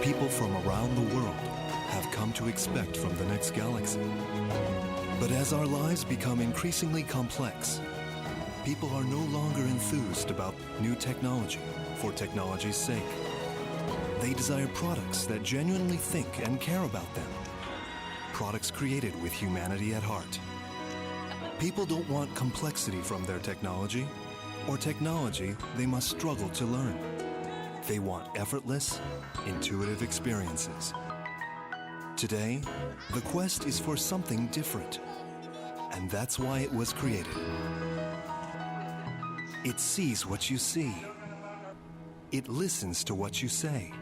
people from around the world have come to expect from the next galaxy. But as our lives become increasingly complex, people are no longer enthused about new technology for technology's sake. They desire products that genuinely think and care about them. Products created with humanity at heart. People don't want complexity from their technology, or technology they must struggle to learn. They want effortless, intuitive experiences. Today, the quest is for something different, and that's why it was created. It sees what you see. It listens to what you say.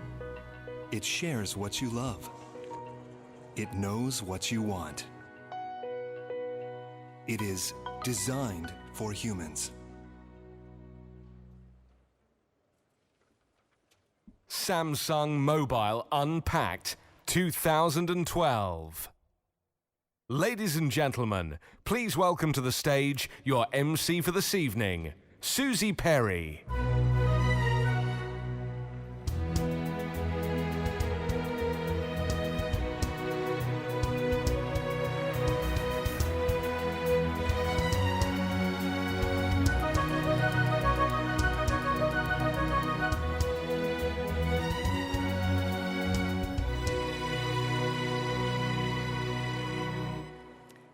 It shares what you love. It knows what you want. It is designed for humans. Samsung Mobile Unpacked 2012. Ladies and gentlemen, please welcome to the stage your MC for this evening, Susie Perry.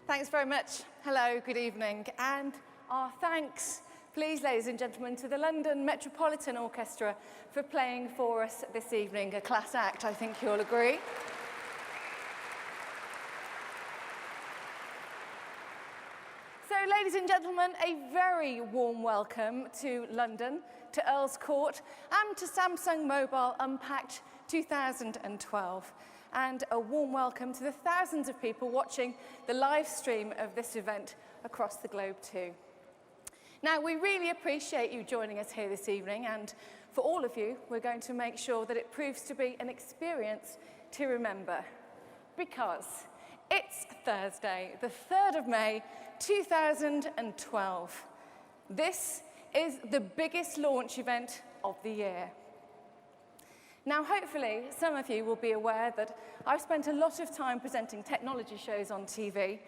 Thanks very much. Hello, good evening. And our thanks, please, ladies and gentlemen, to the London Metropolitan Orchestra for playing for us this evening. A class act, I think you'll agree. So, ladies and gentlemen, a very warm welcome to London, to Earl's Court, and to Samsung Mobile Unpacked 2012. And a warm welcome to the thousands of people watching the live stream of this event across the globe too. Now, we really appreciate you joining us here this evening, and for all of you, we're going to make sure that it proves to be an experience to remember, because it's Thursday, the 3rd of May, 2012. This is the biggest launch event of the year. Now, hopefully, some of you will be aware that I've spent a lot of time presenting technology shows on TV.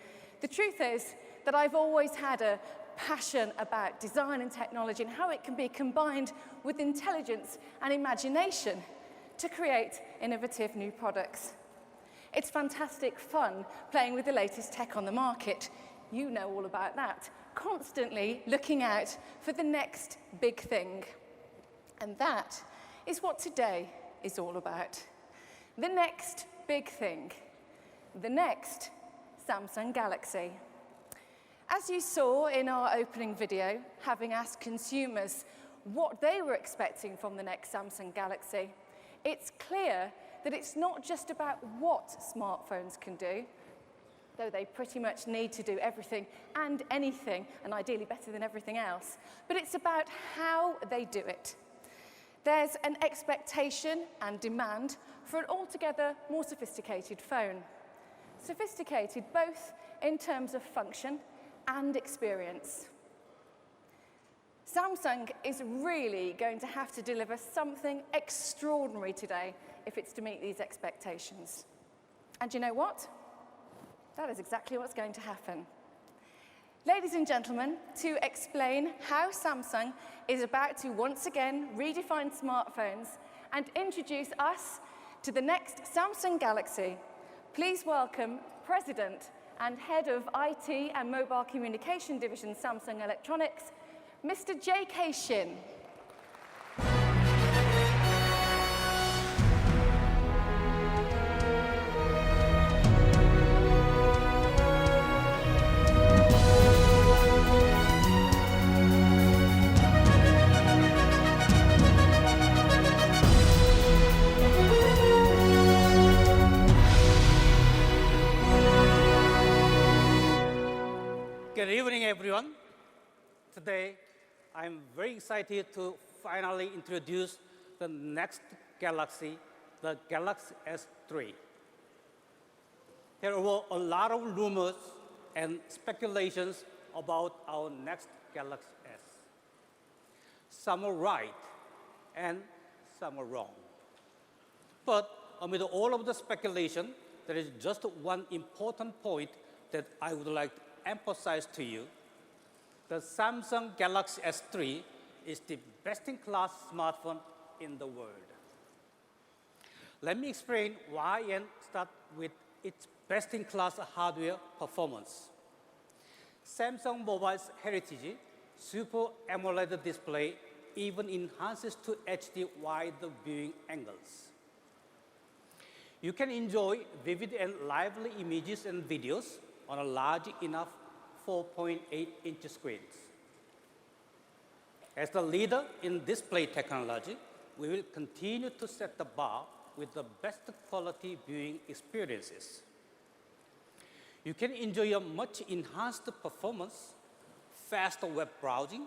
The truth is that I've always had a passion about design and technology and how it can be combined with intelligence and imagination to create innovative new products. It's fantastic fun playing with the latest tech on the market. You know all about that. Constantly looking out for the next big thing. And that is what today is all about. The next big thing. The next Samsung Galaxy. As you saw in our opening video, having asked consumers what they were expecting from the next Samsung Galaxy, it's clear that it's not just about what smartphones can do, though they pretty much need to do everything and anything, and ideally better than everything else, but it's about how they do it. There's an expectation and demand for an altogether more sophisticated phone. Sophisticated both in terms of function and experience. Samsung is really going to have to deliver something extraordinary today if it's to meet these expectations. And you know what? That is exactly what's going to happen. Ladies and gentlemen, to explain how Samsung is about to once again redefine smartphones and introduce us to the next Samsung Galaxy, please welcome President and Head of IT and Mobile Communication Division Samsung Electronics, Mr. J.K. Shin. Good evening, everyone. Today, I'm very excited to finally introduce the next Galaxy, the Galaxy S3. There were a lot of rumors and speculations about our next Galaxy S. Some are right and some are wrong. But amid all of the speculation, there is just one important point that I would like to emphasize to you. The Samsung Galaxy S3 is the best-in-class smartphone in the world. Let me explain why and start with its best-in-class hardware performance. Samsung Mobile's heritage, Super AMOLED display, even enhances to HD wide viewing angles. You can enjoy vivid and lively images and videos on a large enough 4.8-inch screens. As the leader in display technology, we will continue to set the bar with the best quality viewing experiences. You can enjoy a much enhanced performance, faster web browsing,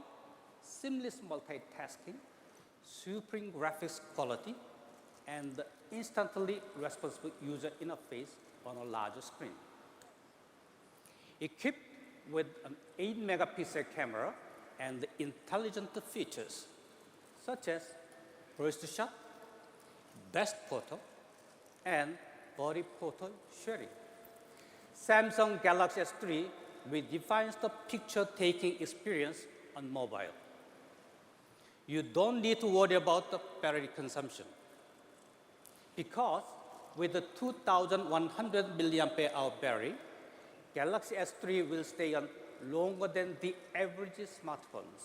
seamless multitasking, supreme graphics quality, and instantly responsive user interface on a larger screen. Equipped with an 8-megapixel camera and intelligent features such as burst shot, best photo, and body photo sharing. Samsung Galaxy S3 redefines the picture-taking experience on mobile. You don't need to worry about the battery consumption because with the 2,100 mAh battery, Galaxy S3 will stay on longer than the average smartphones.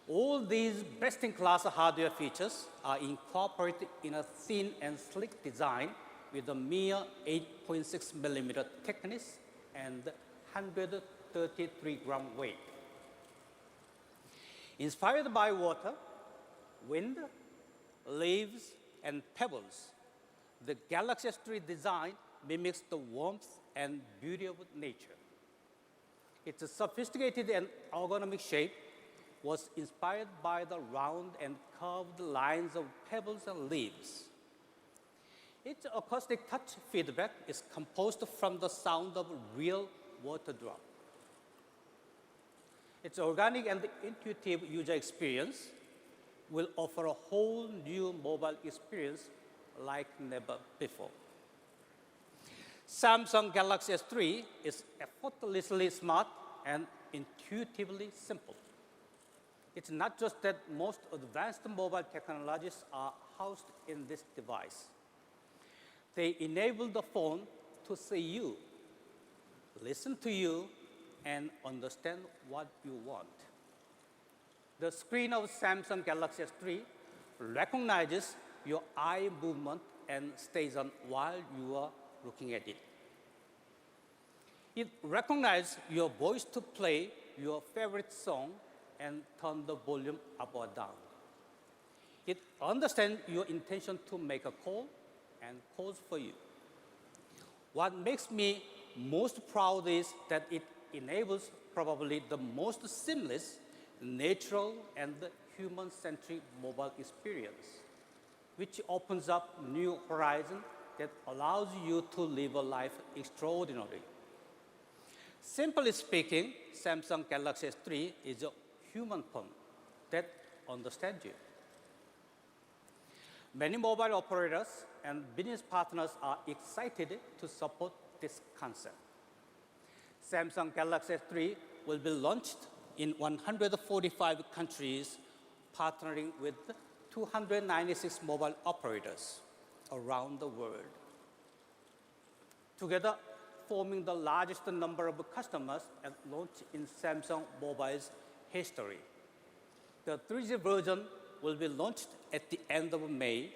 All these best-in-class hardware features are incorporated in a thin and sleek design with a mere 8.6 millimeter thickness and 133-gram weight. Inspired by water, wind, leaves, and pebbles, the Galaxy S3 design mimics the warmth and beauty of nature. Its sophisticated and ergonomic shape was inspired by the round and curved lines of pebbles and leaves. Its acoustic touch feedback is composed from the sound of real water drop. Its organic and intuitive user experience will offer a whole new mobile experience like never before. Samsung Galaxy S3 is effortlessly smart and intuitively simple. It's not just that most advanced mobile technologies are housed in this device. They enable the phone to see you, listen to you, and understand what you want. The screen of Samsung Galaxy S3 recognizes your eye movement and stays on while you are looking at it. It recognizes your voice to play your favorite song and turn the volume up or down. It understands your intention to make a call and calls for you. What makes me most proud is that it enables probably the most seamless, natural, and human-centric mobile experience, which opens up new horizons that allows you to live a life extraordinary. Simply speaking, Samsung Galaxy S3 is a human phone that understands you. Many mobile operators and business partners are excited to support this concept. Samsung Galaxy S3 will be launched in 145 countries, partnering with 296 mobile operators around the world. Together, forming the largest number of customers at launch in Samsung Mobile's history. The 3G version will be launched at the end of May,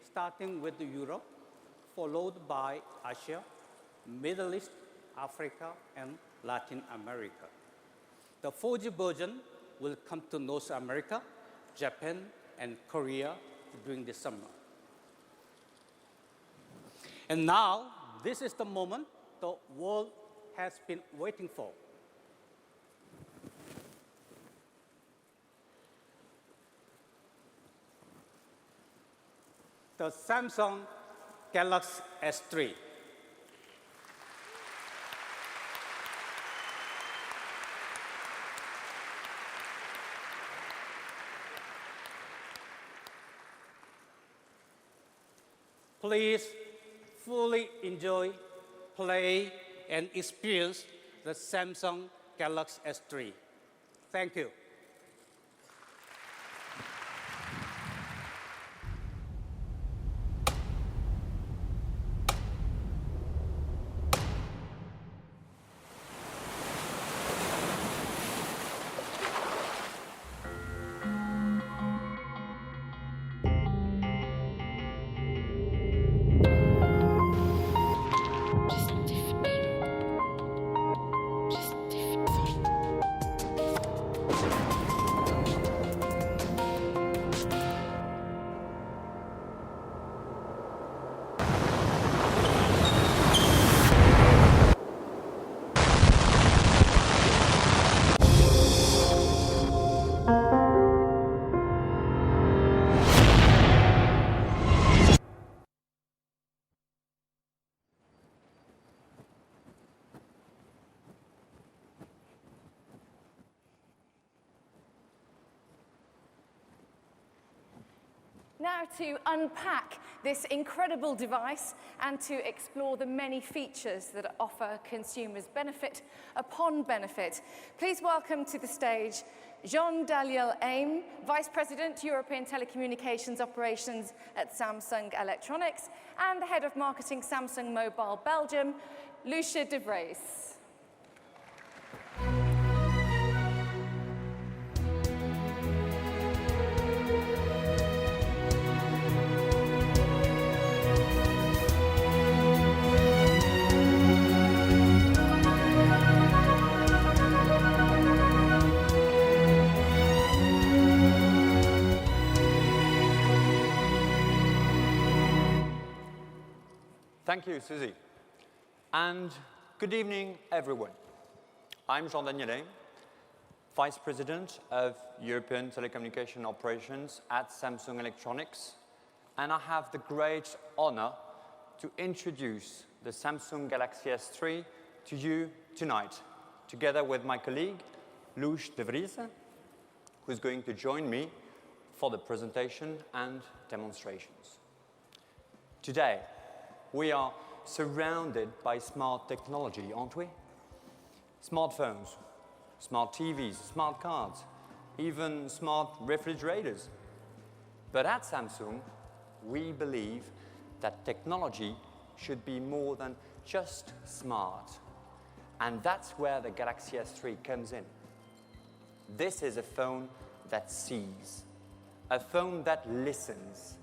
starting with Europe, followed by Asia, Middle East, Africa, and Latin America. The 4G version will come to North America, Japan, and Korea during the summer. And now, this is the moment the world has been waiting for. The Samsung Galaxy S3. please fully enjoy, play, and experience the Samsung Galaxy S3. Thank you. Now to unpack this incredible device and to explore the many features that offer consumers benefit upon benefit, please welcome to the stage Jean-Daniel Aim, Vice President, European Telecommunications Operations at Samsung Electronics, and the Head of Marketing Samsung Mobile Belgium, Lucia de Vries. Thank you, Susie. And good evening, everyone. I'm Jean-Daniel Aim, Vice President of European Telecommunication Operations at Samsung Electronics, and I have the great honor to introduce the Samsung Galaxy S3 to you tonight, together with my colleague, Lucia de Vries, who's going to join me for the presentation and demonstrations. Today, we are surrounded by smart technology, aren't we? Smartphones, smart TVs, smart cars, even smart refrigerators. But at Samsung, we believe that technology should be more than just smart. And that's where the Galaxy S3 comes in. This is a phone that sees, a phone that listens,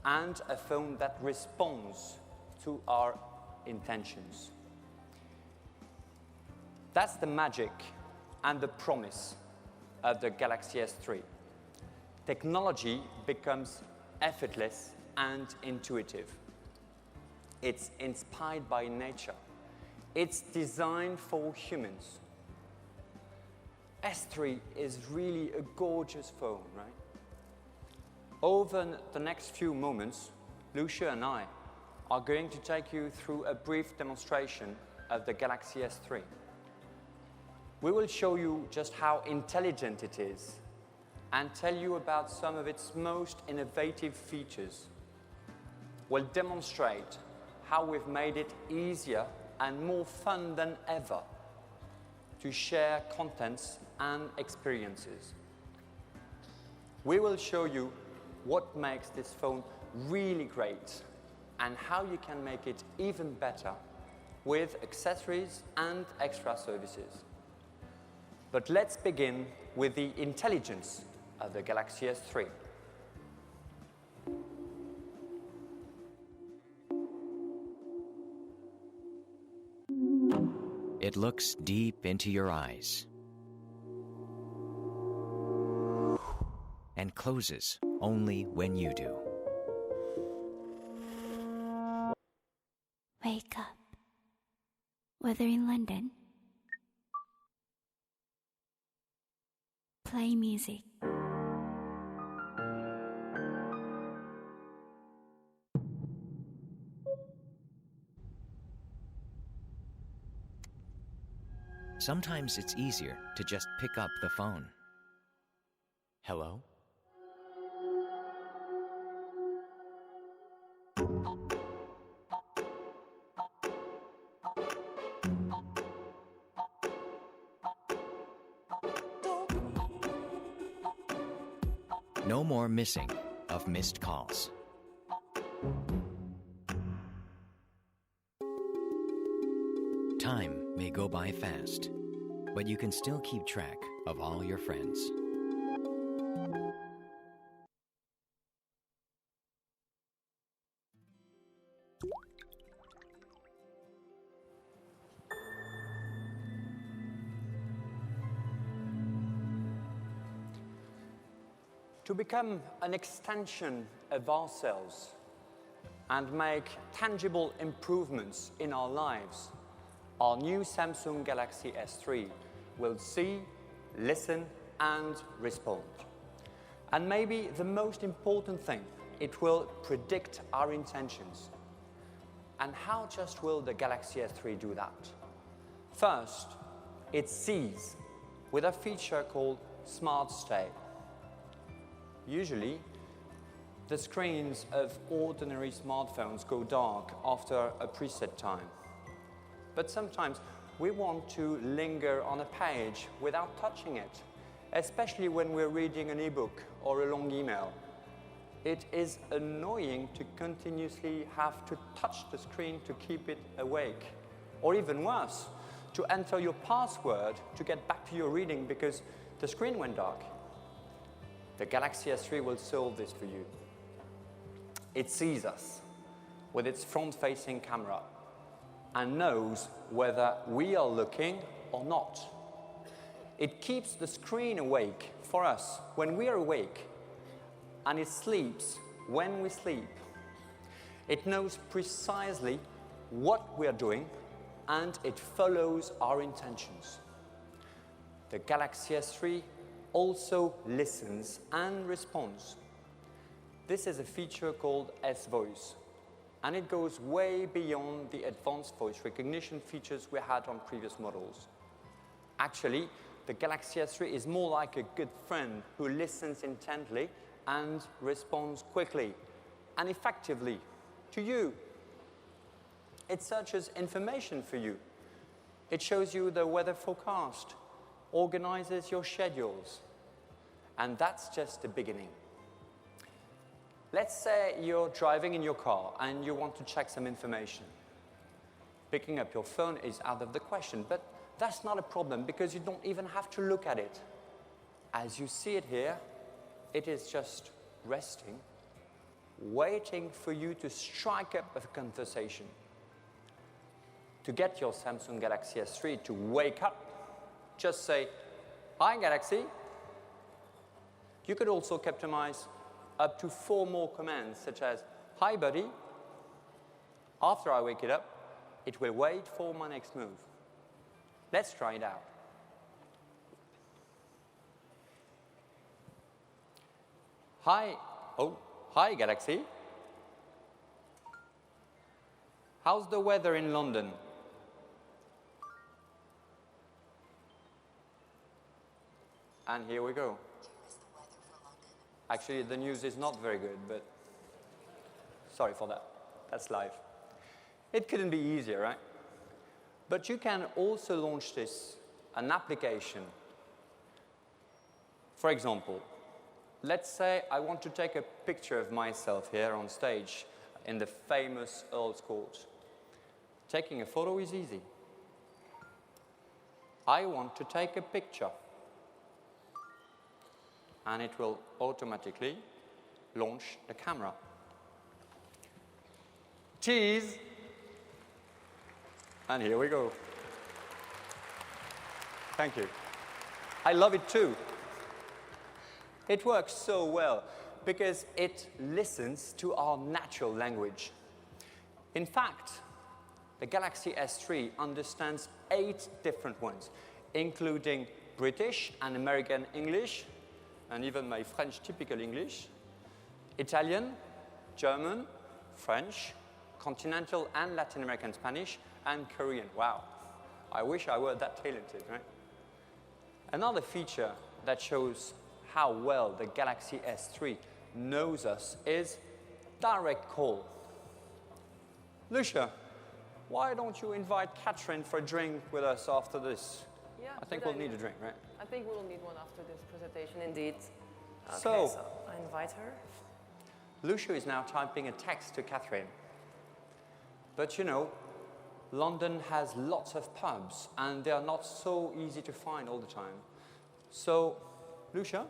and a phone that responds to our intentions. That's the magic and the promise of the Galaxy S3. Technology becomes effortless and intuitive. It's inspired by nature. It's designed for humans. S3 is really a gorgeous phone, right? Over the next few moments, Lucia and I are going to take you through a brief demonstration of the Galaxy S3. We will show you just how intelligent it is and tell you about some of its most innovative features. We'll demonstrate how we've made it easier and more fun than ever to share contents and experiences. We will show you what makes this phone really great and how you can make it even better with accessories and extra services. But let's begin with the intelligence of the Galaxy S3. It looks deep into your eyes and closes only when you do. Wake up. Whether in London, play music. Sometimes it's easier to just pick up the phone. Hello? No more missing of missed calls. Time may go by fast, but you can still keep track of all your friends. To become an extension of ourselves and make tangible improvements in our lives, our new Samsung Galaxy S3 will see, listen, and respond. And maybe the most important thing, it will predict our intentions. And how just will the Galaxy S3 do that? First, it sees with a feature called Smart Stay. Usually, the screens of ordinary smartphones go dark after a preset time. But sometimes we want to linger on a page without touching it, especially when we're reading an ebook or a long email. It is annoying to continuously have to touch the screen to keep it awake. Or even worse, to enter your password to get back to your reading because the screen went dark. The Galaxy S3 will solve this for you. It sees us with its front-facing camera and knows whether we are looking or not. It keeps the screen awake for us when we are awake, and it sleeps when we sleep. It knows precisely what we are doing, and it follows our intentions. The Galaxy S3 also listens and responds. This is a feature called S-Voice, and it goes way beyond the advanced voice recognition features we had on previous models. Actually, the Galaxy S3 is more like a good friend who listens intently and responds quickly and effectively to you. It searches information for you. It shows you the weather forecast, organizes your schedules. And that's just the beginning. Let's say you're driving in your car and you want to check some information. Picking up your phone is out of the question, but that's not a problem because you don't even have to look at it. As you see it here, it is just resting, waiting for you to strike up a conversation. To get your Samsung Galaxy S3 to wake up, just say, "Hi, Galaxy." You could also customize up to 4 more commands, such as, "Hi, buddy." After I wake it up, it will wait for my next move. Let's try it out. Hi, Galaxy. How's the weather in London? And here we go. Actually, the news is not very good, but sorry for that. That's live. It couldn't be easier, right? But you can also launch an application. For example, let's say I want to take a picture of myself here on stage in the famous Earl's Court. Taking a photo is easy. I want to take a picture. And it will automatically launch the camera. Cheese! And here we go. Thank you. I love it too. It works so well because it listens to our natural language. In fact, the Galaxy S3 understands 8 different ones, including British and American English, and even my French typical English, Italian, German, French, continental and Latin American Spanish, and Korean. Wow, I wish I were that talented, right? Another feature that shows how well the Galaxy S3 knows us is direct call. Lucia, why don't you invite Catherine for a drink with us after this? Yeah, I think we'll need a drink, right? I think we'll need one after this presentation, indeed. Okay, So I invite her. Lucia is now typing a text to Catherine. But you know, London has lots of pubs and they are not so easy to find all the time. So, Lucia,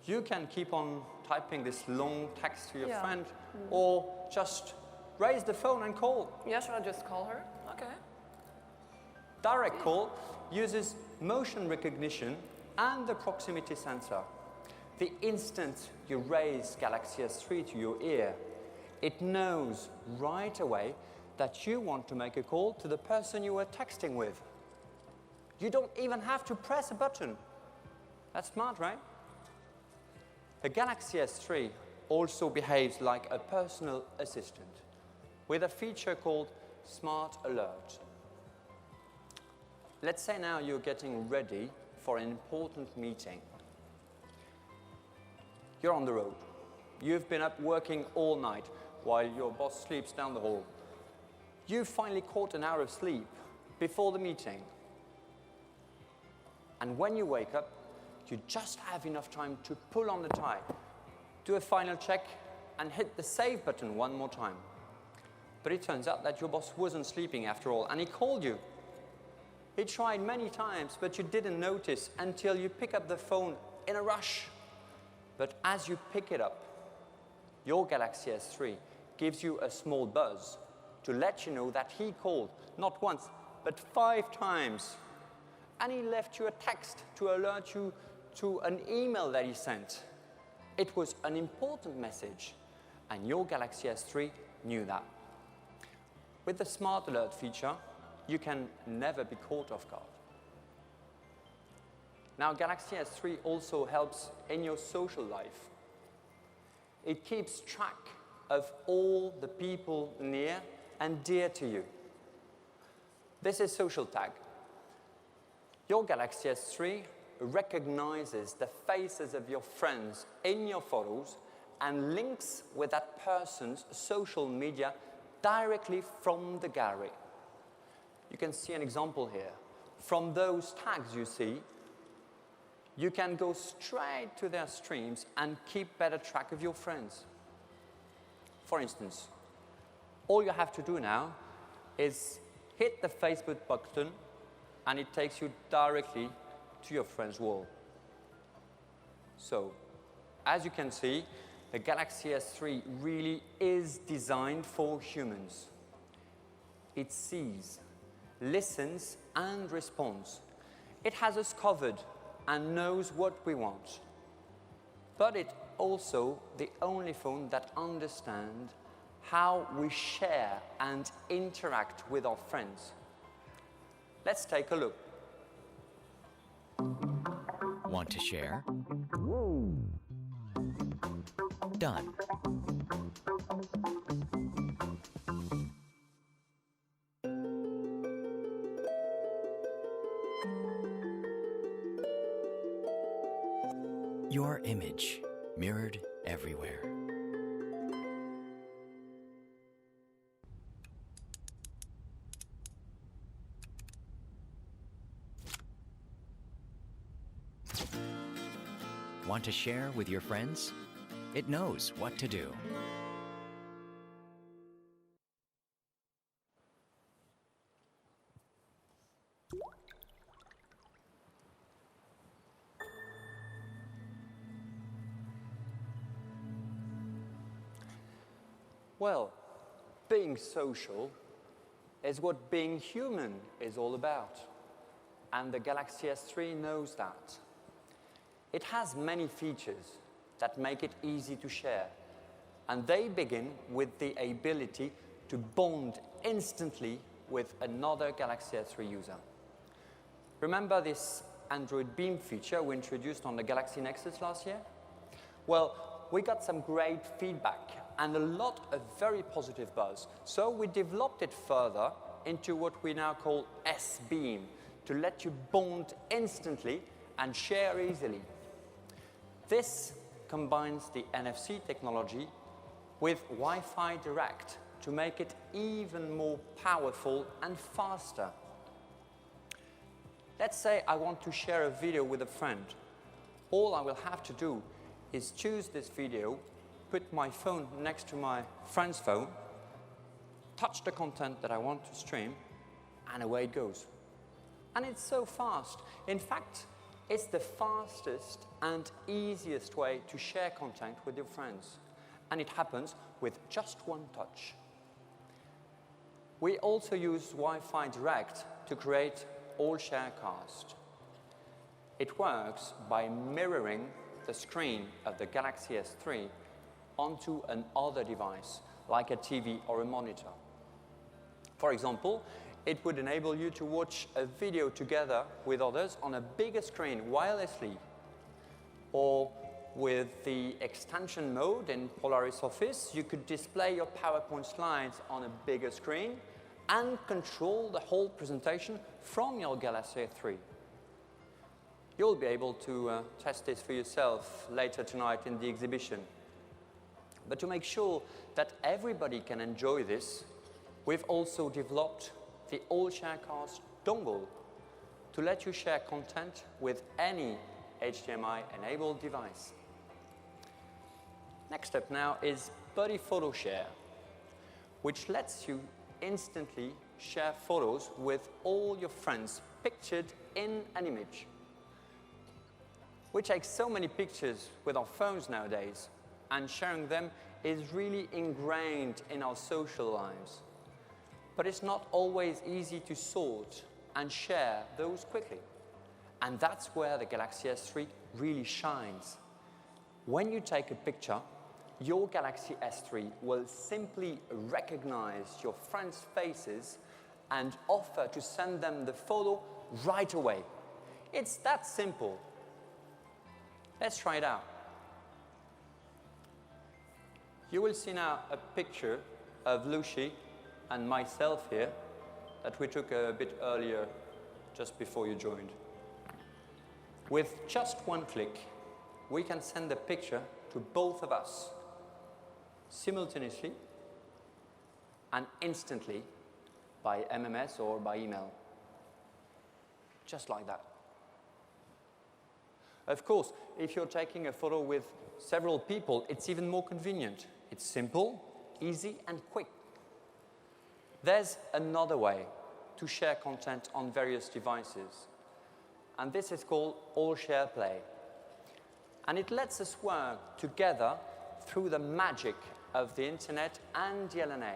you can keep on typing this long text to your friend or just raise the phone and call. Yeah, should I just call her? Okay. Direct call uses motion recognition and the proximity sensor. The instant you raise Galaxy S3 to your ear, it knows right away that you want to make a call to the person you were texting with. You don't even have to press a button. That's smart, right? The Galaxy S3 also behaves like a personal assistant with a feature called Smart Alert. Let's say now you're getting ready for an important meeting. You're on the road. You've been up working all night while your boss sleeps down the hall. You finally caught an hour of sleep before the meeting. And when you wake up, you just have enough time to pull on the tie, do a final check, and hit the save button one more time. But it turns out that your boss wasn't sleeping after all, and he called you. He tried many times, but you didn't notice until you pick up the phone in a rush. But as you pick it up, your Galaxy S3 gives you a small buzz to let you know that he called not once, but 5 times. And he left you a text to alert you to an email that he sent. It was an important message, and your Galaxy S3 knew that. With the Smart Alert feature, you can never be caught off guard. Now, Galaxy S3 also helps in your social life. It keeps track of all the people near and dear to you. This is Social Tag. Your Galaxy S3 recognizes the faces of your friends in your photos and links with that person's social media directly from the gallery. You can see an example here. From those tags you see, you can go straight to their streams and keep better track of your friends. For instance, all you have to do now is hit the Facebook button and it takes you directly to your friend's wall. So, as you can see, the Galaxy S3 really is designed for humans. It sees, listens, and responds. It has us covered and knows what we want. But it's also the only phone that understands how we share and interact with our friends. Let's take a look. Want to share? Done. Your image mirrored everywhere. Want to share with your friends? It knows what to do. Well, being social is what being human is all about. And the Galaxy S3 knows that. It has many features that make it easy to share. And they begin with the ability to bond instantly with another Galaxy S3 user. Remember this Android Beam feature we introduced on the Galaxy Nexus last year? Well, we got some great feedback and a lot of very positive buzz. So we developed it further into what we now call S-Beam, to let you bond instantly and share easily. This combines the NFC technology with Wi-Fi Direct to make it even more powerful and faster. Let's say I want to share a video with a friend. All I will have to do is choose this video, put my phone next to my friend's phone, touch the content that I want to stream, and away it goes. And it's so fast. In fact, it's the fastest and easiest way to share content with your friends. And it happens with just one touch. We also use Wi-Fi Direct to create All Sharecast. It works by mirroring the screen of the Galaxy S3 onto another device, like a TV or a monitor. For example, it would enable you to watch a video together with others on a bigger screen wirelessly. Or with the extension mode in Polaris Office, you could display your PowerPoint slides on a bigger screen and control the whole presentation from your Galaxy S3. You'll be able to test this for yourself later tonight in the exhibition. But to make sure that everybody can enjoy this, we've also developed the All Sharecast dongle to let you share content with any HDMI-enabled device. Next up now is Buddy Photo Share, which lets you instantly share photos with all your friends pictured in an image. We take so many pictures with our phones nowadays, and sharing them is really ingrained in our social lives. But it's not always easy to sort and share those quickly. And that's where the Galaxy S3 really shines. When you take a picture, your Galaxy S3 will simply recognize your friends' faces and offer to send them the photo right away. It's that simple. Let's try it out. You will see now a picture of Lucy and myself here that we took a bit earlier, just before you joined. With just one click, we can send the picture to both of us simultaneously and instantly by MMS or by email. Just like that. Of course, if you're taking a photo with several people, it's even more convenient. It's simple, easy, and quick. There's another way to share content on various devices, and this is called All Share Play. And it lets us work together through the magic of the internet and the LNA,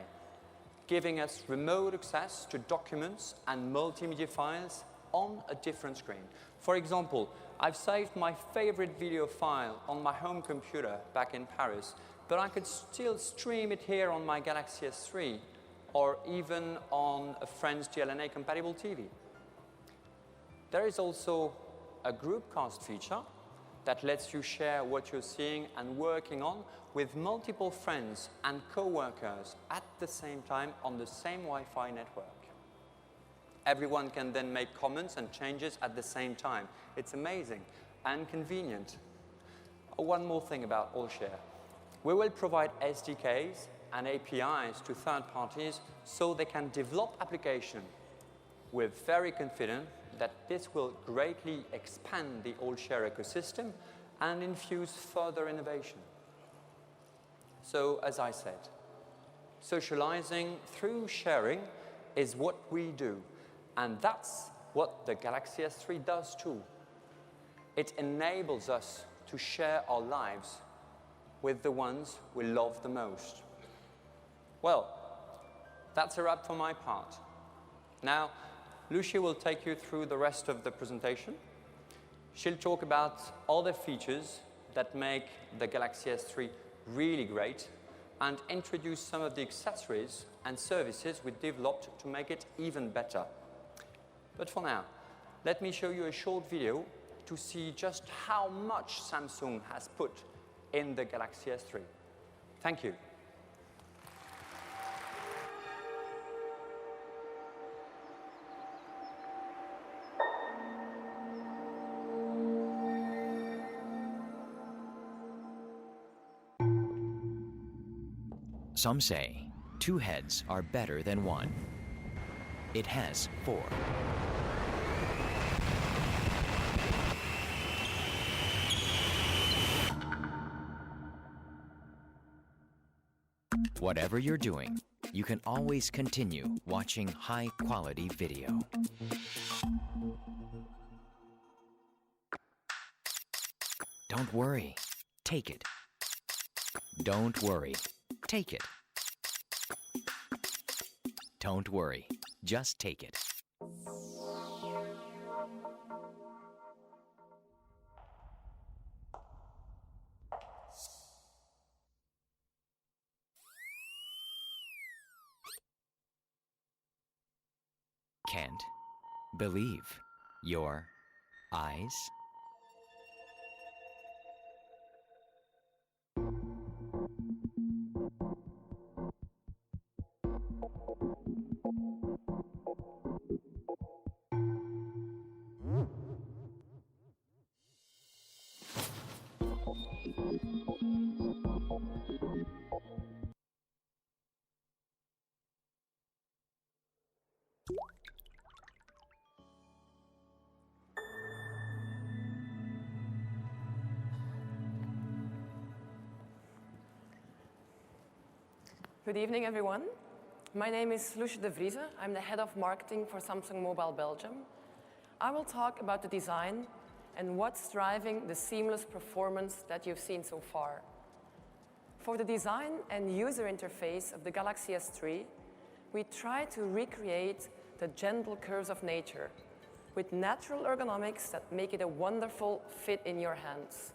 giving us remote access to documents and multimedia files on a different screen. For example, I've saved my favorite video file on my home computer back in Paris, but I could still stream it here on my Galaxy S3 or even on a friend's DLNA compatible TV. There is also a groupcast feature that lets you share what you're seeing and working on with multiple friends and co-workers at the same time on the same Wi-Fi network. Everyone can then make comments and changes at the same time. It's amazing and convenient. One more thing about AllShare. We will provide SDKs and APIs to third parties so they can develop applications. We're very confident that this will greatly expand the AllShare ecosystem and infuse further innovation. So, as I said, socializing through sharing is what we do. And that's what the Galaxy S3 does too. It enables us to share our lives with the ones we love the most. Well, that's a wrap for my part. Now, Lucia will take you through the rest of the presentation. She'll talk about all the features that make the Galaxy S3 really great and introduce some of the accessories and services we developed to make it even better. But for now, let me show you a short video to see just how much Samsung has put in the Galaxy S3. Thank you. Some say 2 heads are better than 1. It has 4. Whatever you're doing, you can always continue watching high-quality video. Don't worry, take it. Don't worry, take it. Don't worry, just take it. Can't believe your eyes? Good evening, everyone. My name is Loesje de Vrieze. I'm the head of marketing for Samsung Mobile Belgium. I will talk about the design and what's driving the seamless performance that you've seen so far. For the design and user interface of the Galaxy S3, we try to recreate the gentle curves of nature with natural ergonomics that make it a wonderful fit in your hands.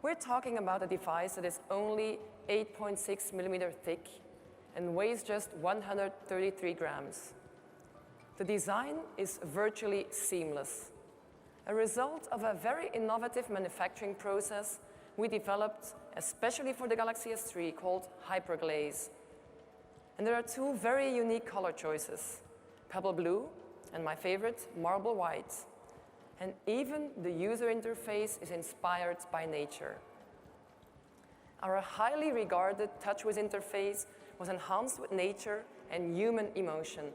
We're talking about a device that is only 8.6 millimeter thick and weighs just 133 grams. The design is virtually seamless, a result of a very innovative manufacturing process we developed especially for the Galaxy S3 called Hyperglaze. And there are two very unique color choices, Pebble Blue and my favorite, Marble White. And even the user interface is inspired by nature. Our highly regarded TouchWiz interface was enhanced with nature and human emotion.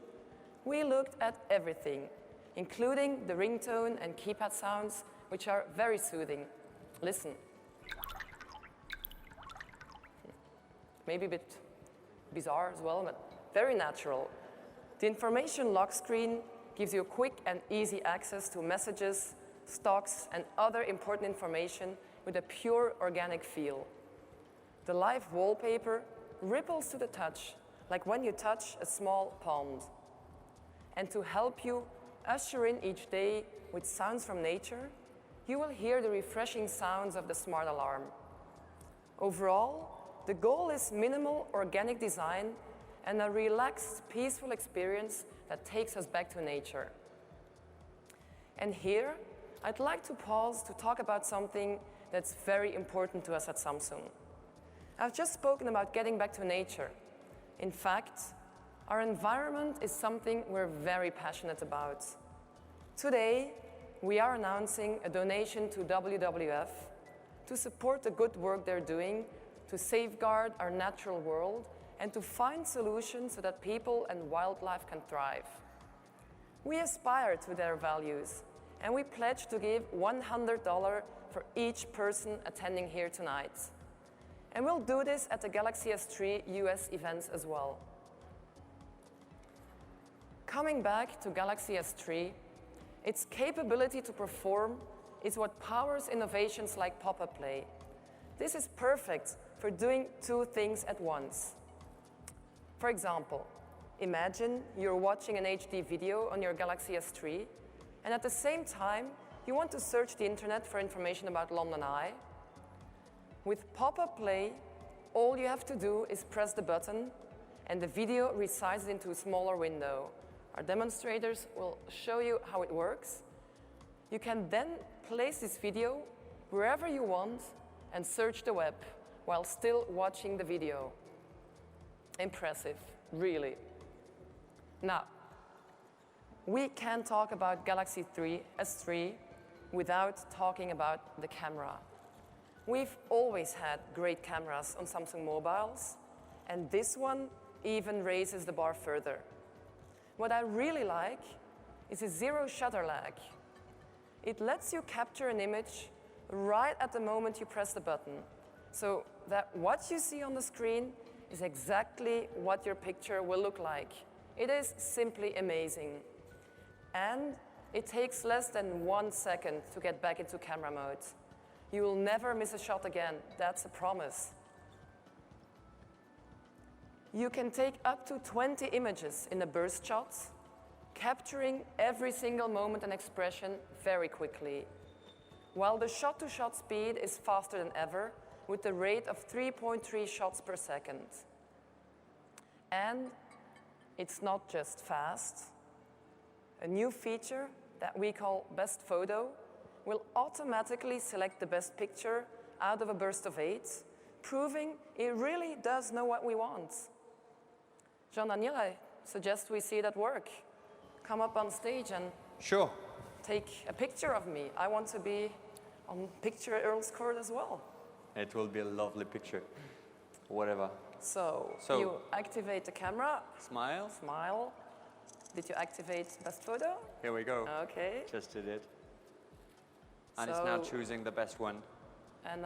We looked at everything, including the ringtone and keypad sounds, which are very soothing. Listen. Maybe a bit bizarre as well, but very natural. The information lock screen gives you quick and easy access to messages, stocks, and other important information with a pure organic feel. The live wallpaper ripples to the touch, like when you touch a small pond. And to help you usher in each day with sounds from nature, you will hear the refreshing sounds of the smart alarm. Overall, the goal is minimal organic design and a relaxed, peaceful experience that takes us back to nature. And here, I'd like to pause to talk about something that's very important to us at Samsung. I've just spoken about getting back to nature. In fact, our environment is something we're very passionate about. Today, we are announcing a donation to WWF to support the good work they're doing to safeguard our natural world and to find solutions so that people and wildlife can thrive. We aspire to their values, and we pledge to give $100 for each person attending here tonight. And we'll do this at the Galaxy S3 US events as well. Coming back to Galaxy S3, its capability to perform is what powers innovations like Pop-Up Play. This is perfect for doing two things at once. For example, imagine you're watching an HD video on your Galaxy S3, and at the same time, you want to search the internet for information about London Eye. With Pop-Up Play, all you have to do is press the button, and the video resizes into a smaller window. Our demonstrators will show you how it works. You can then place this video wherever you want and search the web while still watching the video. Impressive, really. Now, we can't talk about Galaxy S3 without talking about the camera. We've always had great cameras on Samsung mobiles, and this one even raises the bar further. What I really like is a zero shutter lag. It lets you capture an image right at the moment you press the button, so that what you see on the screen is exactly what your picture will look like. It is simply amazing. And it takes less than 1 second to get back into camera mode. You will never miss a shot again, that's a promise. You can take up to 20 images in a burst shot, capturing every single moment and expression very quickly, while the shot-to-shot speed is faster than ever, with the rate of 3.3 shots per second. And it's not just fast. A new feature that we call Best Photo will automatically select the best picture out of a burst of 8, proving it really does know what we want. Jean-Daniel, I suggest we see it at work. Come up on stage and Sure. take a picture of me. I want to be on picture Earl's Court as well. It will be a lovely picture. Whatever. So you activate the camera. Smile. Smile. Did you activate Best Photo? Here we go. Okay. Just did it. And it's now choosing the best one. And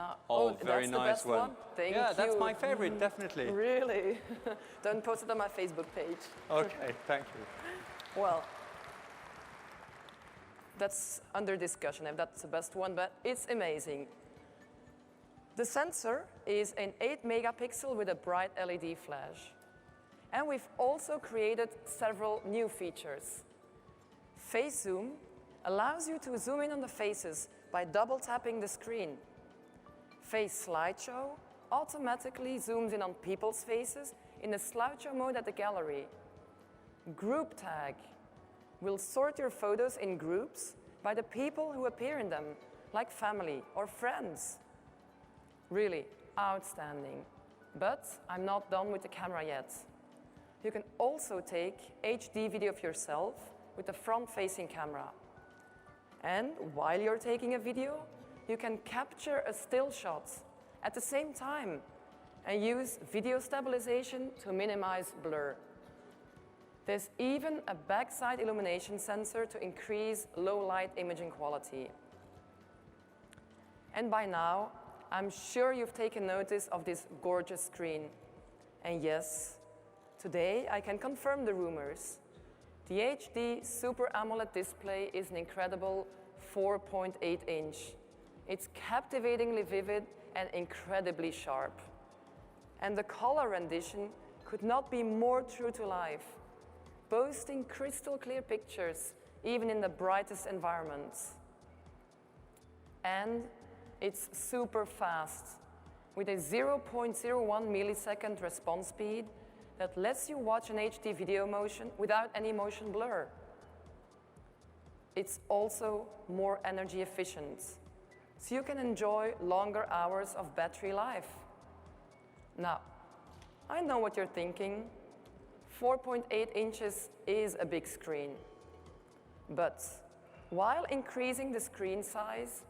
very that's the nice best one. Thank Yeah, you. that's my favorite, definitely. Really? Don't post it on my Facebook page. Okay, thank you. Well, that's under discussion if that's the best one, but it's amazing. The sensor is an 8 megapixel with a bright LED flash. And we've also created several new features. Face zoom allows you to zoom in on the faces by double tapping the screen. Face slideshow automatically zooms in on people's faces in the slideshow mode at the gallery. Group tag will sort your photos in groups by the people who appear in them, like family or friends. Really outstanding. But I'm not done with the camera yet. You can also take HD video of yourself with the front-facing camera. And while you're taking a video, you can capture a still shot at the same time and use video stabilization to minimize blur. There's even a backside illumination sensor to increase low-light imaging quality. And by now, I'm sure you've taken notice of this gorgeous screen. And yes, today I can confirm the rumors. The HD Super AMOLED display is an incredible 4.8 inch. It's captivatingly vivid and incredibly sharp. And the color rendition could not be more true to life, boasting crystal clear pictures even in the brightest environments. And it's super fast, with a 0.01 millisecond response speed that lets you watch an HD video motion without any motion blur. It's also more energy efficient, so you can enjoy longer hours of battery life. Now, I know what you're thinking. 4.8 inches is a big screen. But while increasing the screen size,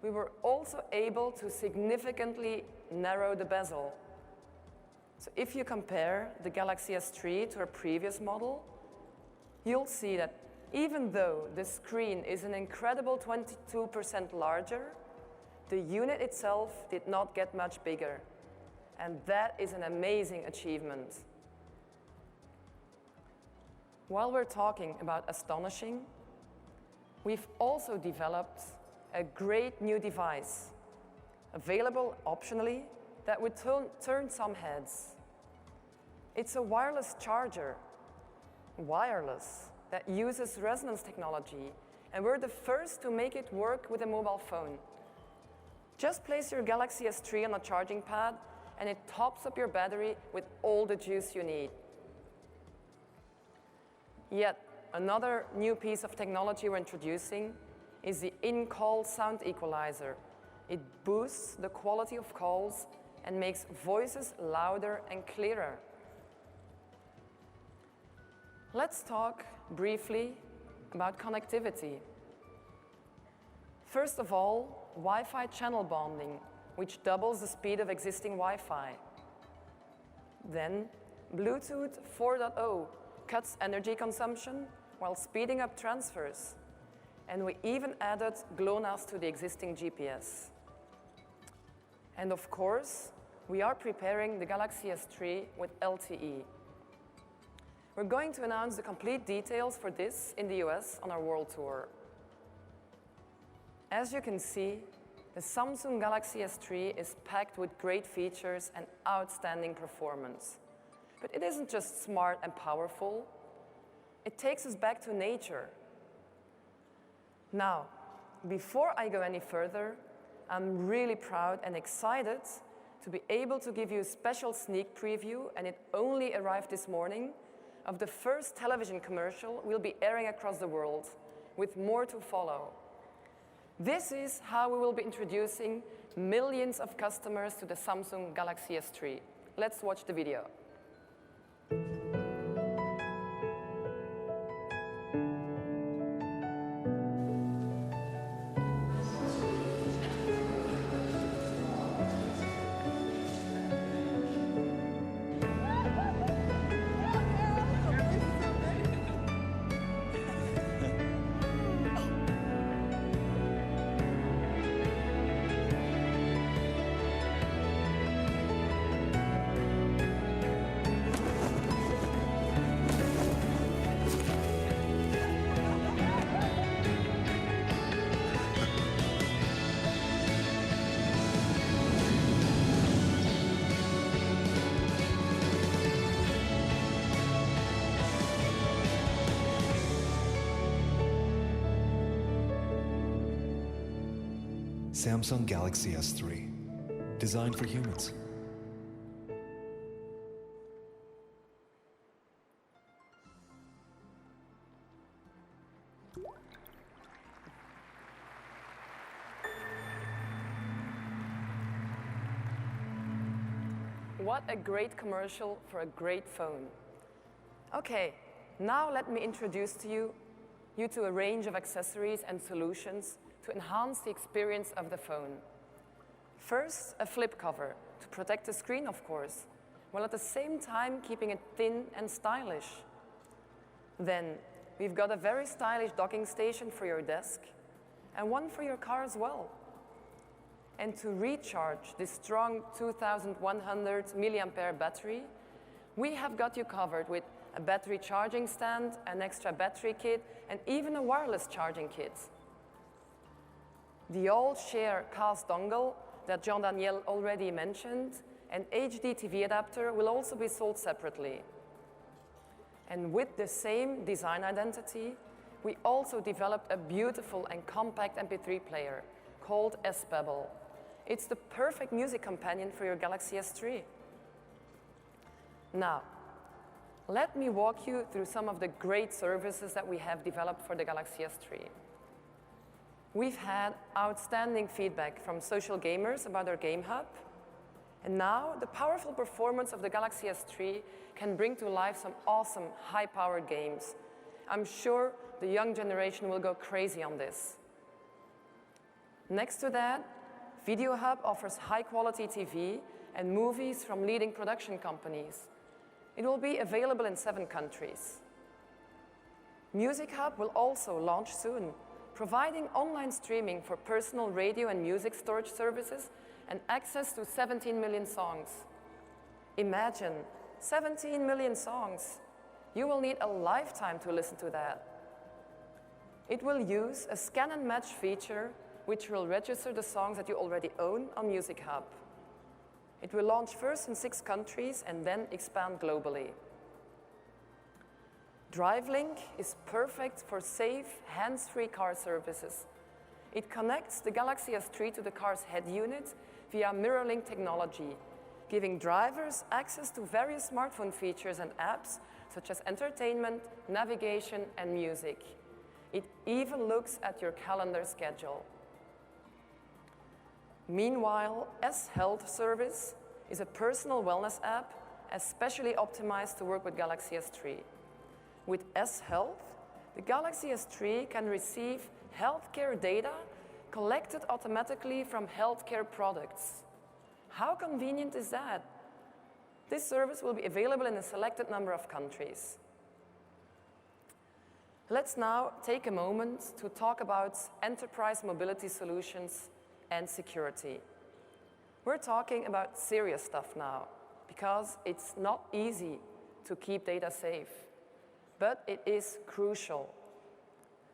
we were also able to significantly narrow the bezel. So if you compare the Galaxy S3 to our previous model, you'll see that even though the screen is an incredible 22% larger, the unit itself did not get much bigger. And that is an amazing achievement. While we're talking about astonishing, we've also developed a great new device, available optionally, that would turn some heads. It's a wireless charger, that uses resonance technology, and we're the first to make it work with a mobile phone. Just place your Galaxy S3 on a charging pad, and it tops up your battery with all the juice you need. Yet another new piece of technology we're introducing is the in-call sound equalizer. It boosts the quality of calls and makes voices louder and clearer. Let's talk briefly about connectivity. First of all, Wi-Fi channel bonding, which doubles the speed of existing Wi-Fi. Then, Bluetooth 4.0 cuts energy consumption while speeding up transfers. And we even added GLONASS to the existing GPS. And of course, we are preparing the Galaxy S3 with LTE. We're going to announce the complete details for this in the US on our world tour. As you can see, the Samsung Galaxy S3 is packed with great features and outstanding performance. But it isn't just smart and powerful, it takes us back to nature. Now, before I go any further, I'm really proud and excited to be able to give you a special sneak preview, and it only arrived this morning, of the first television commercial we'll be airing across the world, with more to follow. This is how we will be introducing millions of customers to the Samsung Galaxy S3. Let's watch the video. Samsung Galaxy S3, designed for humans. What a great commercial for a great phone. Okay, now let me introduce to you to a range of accessories and solutions to enhance the experience of the phone. First, a flip cover to protect the screen, of course, while at the same time keeping it thin and stylish. Then, we've got a very stylish docking station for your desk and one for your car as well. And to recharge this strong 2100 milliampere battery, we have got you covered with a battery charging stand, an extra battery kit, and even a wireless charging kit. The all-share CAS dongle that Jean-Daniel already mentioned and HD TV adapter will also be sold separately. And with the same design identity, we also developed a beautiful and compact MP3 player called S-Pebble. It's the perfect music companion for your Galaxy S3. Now, let me walk you through some of the great services that we have developed for the Galaxy S3. We've had outstanding feedback from social gamers about our Game Hub. And now, the powerful performance of the Galaxy S3 can bring to life some awesome, high-powered games. I'm sure the young generation will go crazy on this. Next to that, Video Hub offers high-quality TV and movies from leading production companies. It will be available in 7 countries. Music Hub will also launch soon, providing online streaming for personal radio and music storage services and access to 17 million songs. Imagine, 17 million songs. You will need a lifetime to listen to that. It will use a scan and match feature which will register the songs that you already own on Music Hub. It will launch first in 6 countries and then expand globally. DriveLink is perfect for safe, hands-free car services. It connects the Galaxy S3 to the car's head unit via MirrorLink technology, giving drivers access to various smartphone features and apps such as entertainment, navigation, and music. It even looks at your calendar schedule. Meanwhile, S-Health Service is a personal wellness app especially optimized to work with Galaxy S3. With S-Health, the Galaxy S3 can receive healthcare data collected automatically from healthcare products. How convenient is that? This service will be available in a selected number of countries. Let's now take a moment to talk about enterprise mobility solutions and security. we're talking about serious stuff now, because it's not easy to keep data safe, but it is crucial.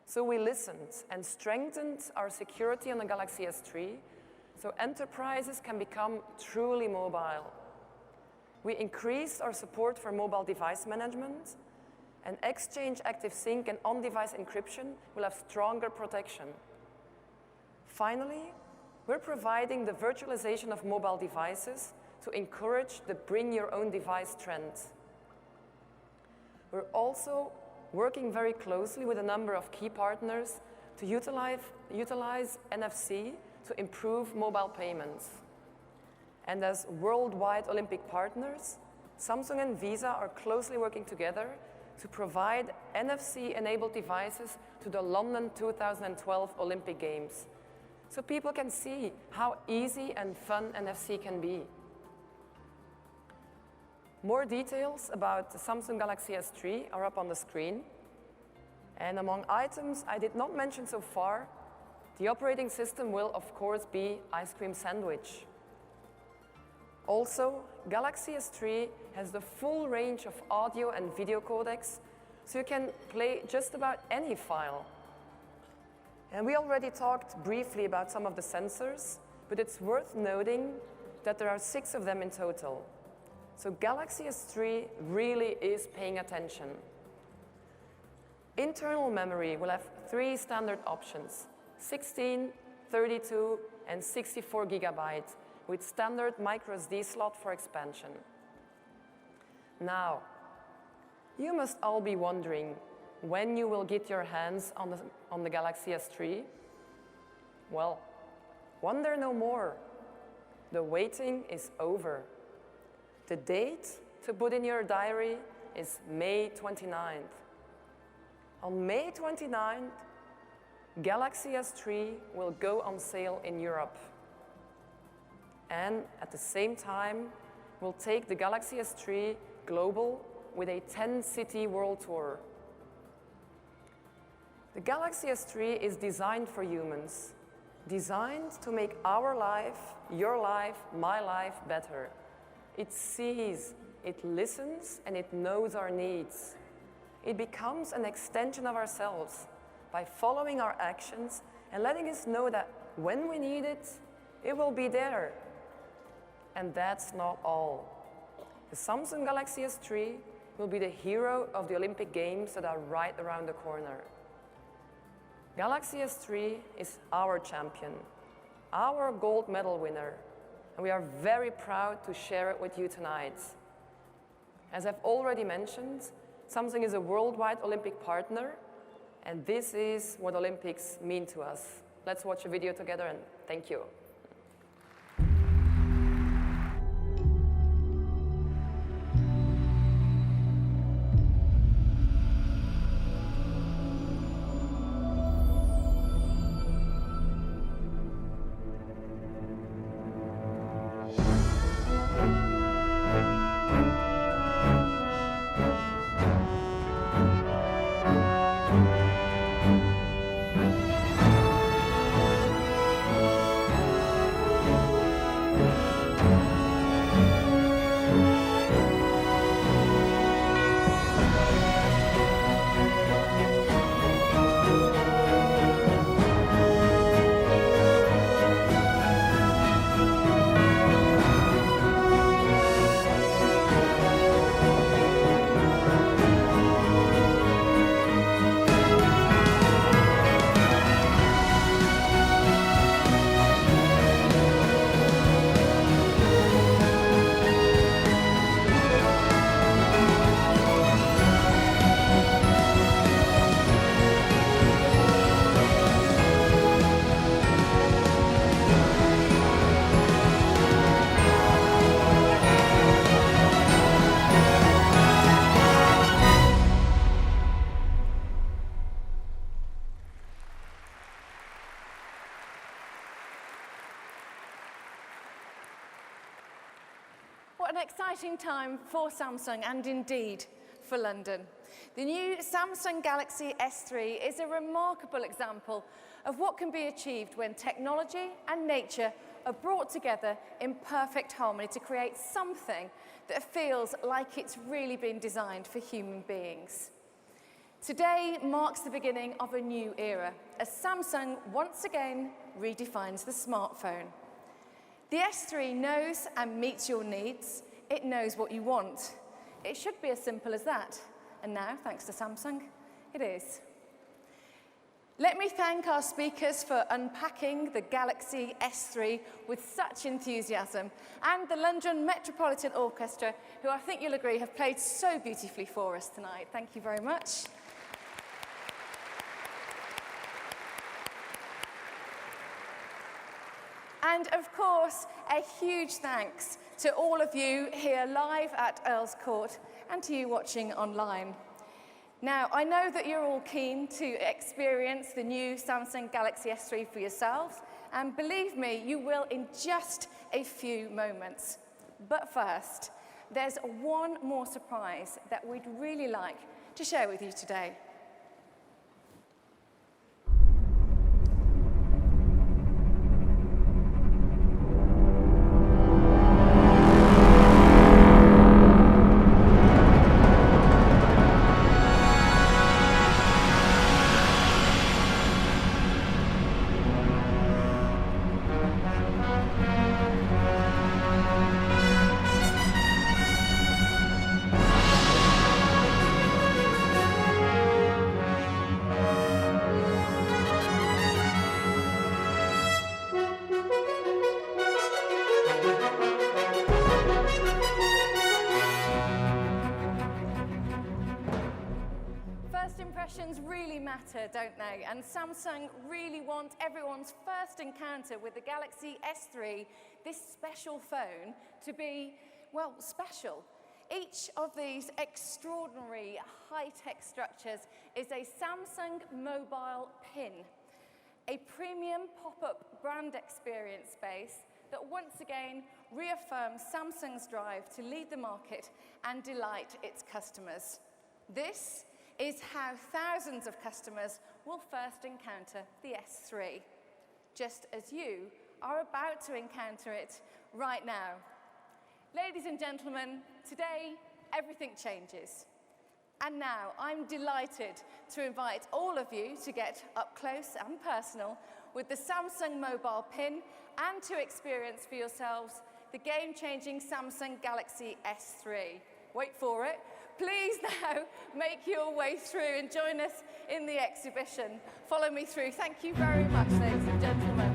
So we listened and strengthened our security on the Galaxy S3 so enterprises can become truly mobile. We increased our support for mobile device management, and Exchange Active Sync and on-device encryption will have stronger protection. Finally, we're providing the virtualization of mobile devices to encourage the bring-your-own-device trend. We're also working very closely with a number of key partners to utilize NFC to improve mobile payments. And as worldwide Olympic partners, Samsung and Visa are closely working together to provide NFC-enabled devices to the London 2012 Olympic Games, so people can see how easy and fun NFC can be. More details about the Samsung Galaxy S3 are up on the screen. And among items I did not mention so far, the operating system will, of course, be Ice Cream Sandwich. Also, Galaxy S3 has the full range of audio and video codecs, so you can play just about any file. And we already talked briefly about some of the sensors, but it's worth noting that there are 6 of them in total. So Galaxy S3 really is paying attention. Internal memory will have 3 standard options: 16, 32, and 64 gigabytes, with standard microSD slot for expansion. Now, you must all be wondering when you will get your hands on the Galaxy S3. Well, wonder no more. The waiting is over. The date to put in your diary is May 29th. On May 29th, Galaxy S3 will go on sale in Europe. And at the same time, we'll take the Galaxy S3 global with a 10-city world tour. The Galaxy S3 is designed for humans, designed to make our life, your life, my life better. It sees, it listens, and it knows our needs. It becomes an extension of ourselves by following our actions and letting us know that when we need it, it will be there. And that's not all. The Samsung Galaxy S3 will be the hero of the Olympic Games that are right around the corner. Galaxy S3 is our champion, our gold medal winner, and we are very proud to share it with you tonight. As I've already mentioned, Samsung is a worldwide Olympic partner, and this is what Olympics mean to us. Let's watch a video together, and thank you. What an exciting time for Samsung and indeed for London. The new Samsung Galaxy S3 is a remarkable example of what can be achieved when technology and nature are brought together in perfect harmony to create something that feels like it's really been designed for human beings. Today marks the beginning of a new era, as Samsung once again redefines the smartphone. The S3 knows and meets your needs. It knows what you want. It should be as simple as that. And now, thanks to Samsung, it is. Let me thank our speakers for unpacking the Galaxy S3 with such enthusiasm, and the London Metropolitan Orchestra, who I think you'll agree have played so beautifully for us tonight. Thank you very much. And of course, a huge thanks to all of you here live at Earl's Court and to you watching online. Now, I know that you're all keen to experience the new Samsung Galaxy S3 for yourselves, and believe me, you will in just a few moments. But first, there's one more surprise that we'd really like to share with you today. Really matter, don't they? And Samsung really want everyone's first encounter with the Galaxy S3, this special phone, to be, well, special. Each of these extraordinary high-tech structures is a Samsung mobile pin, a premium pop-up brand experience space that once again reaffirms Samsung's drive to lead the market and delight its customers. This is how thousands of customers will first encounter the S3, just as you are about to encounter it right now. Ladies and gentlemen, today everything changes. And now I'm delighted to invite all of you to get up close and personal with the Samsung mobile pin and to experience for yourselves the game-changing Samsung Galaxy S3. Wait for it. Please now make your way through and join us in the exhibition. Follow me through. Thank you very much, ladies and gentlemen.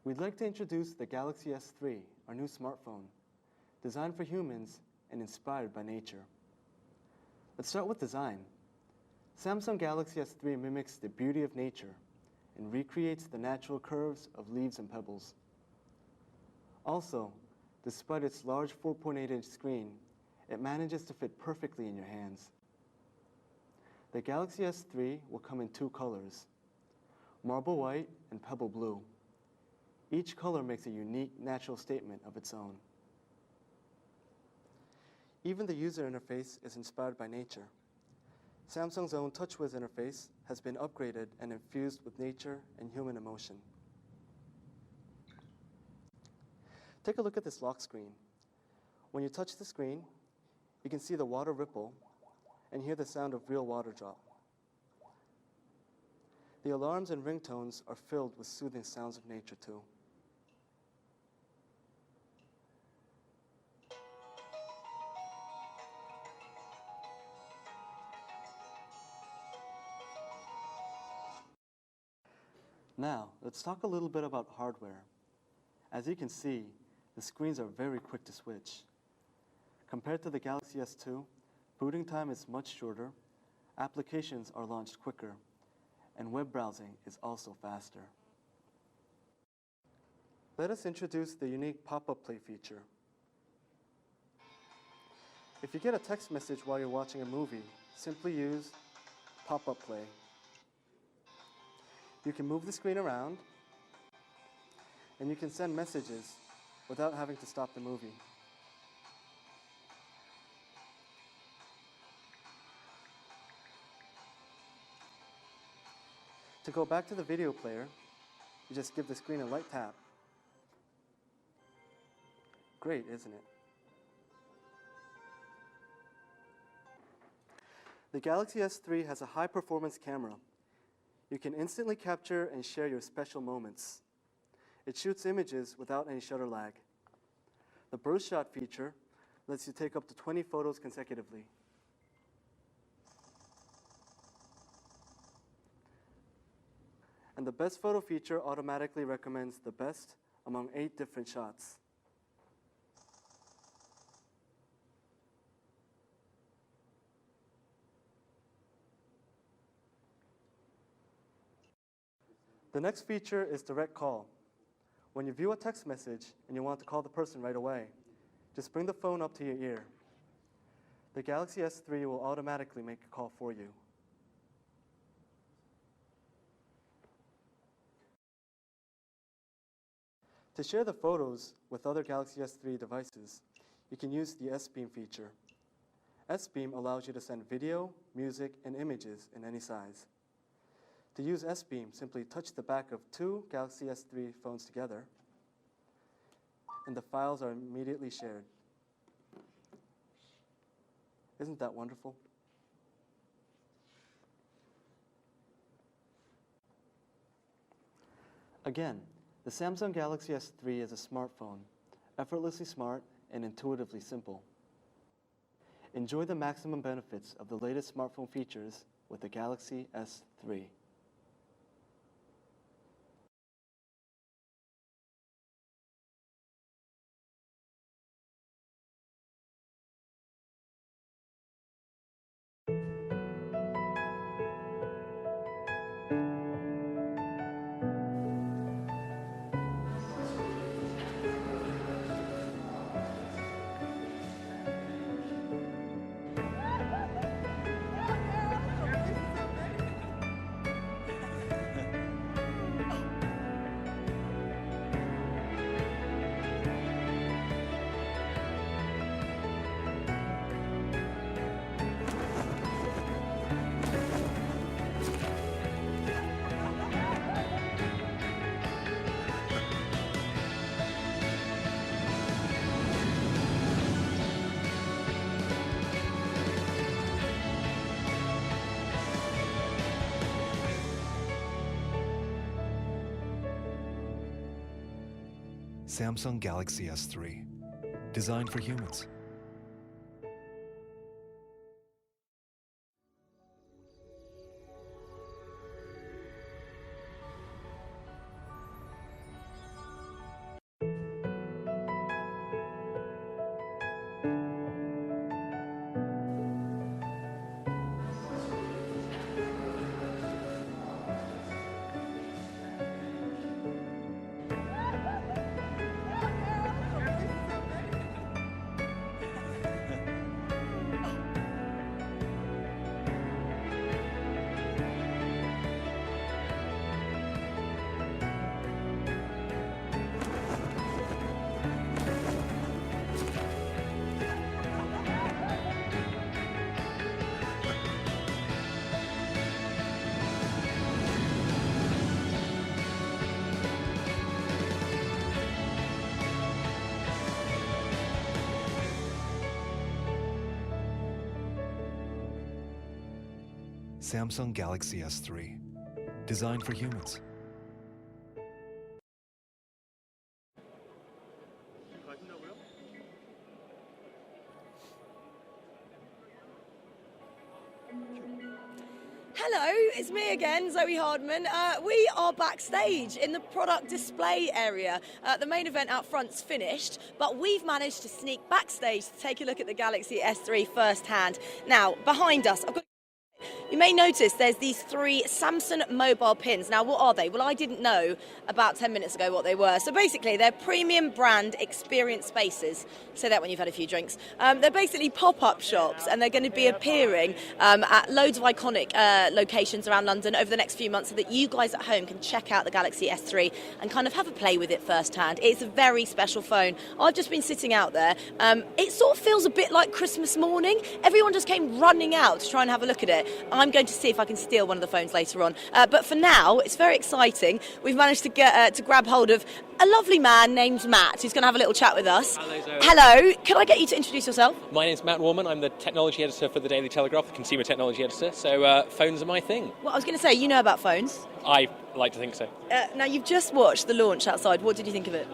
We'd like to introduce the Galaxy S3, our new smartphone, designed for humans and inspired by nature. Let's start with design. Samsung Galaxy S3 mimics the beauty of nature and recreates the natural curves of leaves and pebbles. Also, despite its large 4.8-inch screen, it manages to fit perfectly in your hands. The Galaxy S3 will come in two colors, marble white and pebble blue. Each color makes a unique natural statement of its own. Even the user interface is inspired by nature. Samsung's own TouchWiz interface has been upgraded and infused with nature and human emotion. Take a look at this lock screen. When you touch the screen, you can see the water ripple and hear the sound of real water drop. The alarms and ringtones are filled with soothing sounds of nature too. Now, let's talk a little bit about hardware. As you can see, the screens are very quick to switch. Compared to the Galaxy S2, booting time is much shorter, applications are launched quicker, and web browsing is also faster. Let us introduce the unique pop-up play feature. If you get a text message while you're watching a movie, simply use pop-up play. You can move the screen around, and you can send messages without having to stop the movie. To go back to the video player, you just give the screen a light tap. Great, isn't it? The Galaxy S3 has a high-performance camera. You can instantly capture and share your special moments. It shoots images without any shutter lag. The burst shot feature lets you take up to 20 photos consecutively. And the best photo feature automatically recommends the best among 8 different shots. The next feature is direct call. When you view a text message and you want to call the person right away, just bring the phone up to your ear. The Galaxy S3 will automatically make a call for you. To share the photos with other Galaxy S3 devices, you can use the S-Beam feature. S-Beam allows you to send video, music, and images in any size. To use S-Beam, simply touch the back of 2 Galaxy S3 phones together, and the files are immediately shared. Isn't that wonderful? Again, the Samsung Galaxy S3 is a smartphone, effortlessly smart and intuitively simple. Enjoy the maximum benefits of the latest smartphone features with the Galaxy S3. Samsung Galaxy S3, designed for humans. Samsung Galaxy S3, designed for humans. Hello, it's me again, Zoe Hardman. We are backstage in the product display area. The main event out front's finished, but we've managed to sneak backstage to take a look at the Galaxy S3 firsthand. Now, behind us, you may notice there's these 3 Samsung mobile pins. Now, what are they? Well, I didn't know about 10 minutes ago what they were. So basically, they're premium brand experience spaces. Say that when you've had a few drinks. They're basically pop-up shops, and they're going to be appearing at loads of iconic locations around London over the next few months so that you guys at home can check out the Galaxy S3 and kind of have a play with it firsthand. It's a very special phone. I've just been sitting out there. It sort of feels a bit like Christmas morning. Everyone just came running out to try and have a look at it. I'm going to see if I can steal one of the phones later on. But for now, it's very exciting. We've managed to get to grab hold of a lovely man named Matt, who's going to have a little chat with us. Hello, Zoe. Hello. Can I get you to introduce yourself? My name's Matt Warman. I'm the technology editor for the Daily Telegraph, the consumer technology editor. So phones are my thing. Well, I was going to say, you know about phones. I like to think so. Now, you've just watched the launch outside. What did you think of it?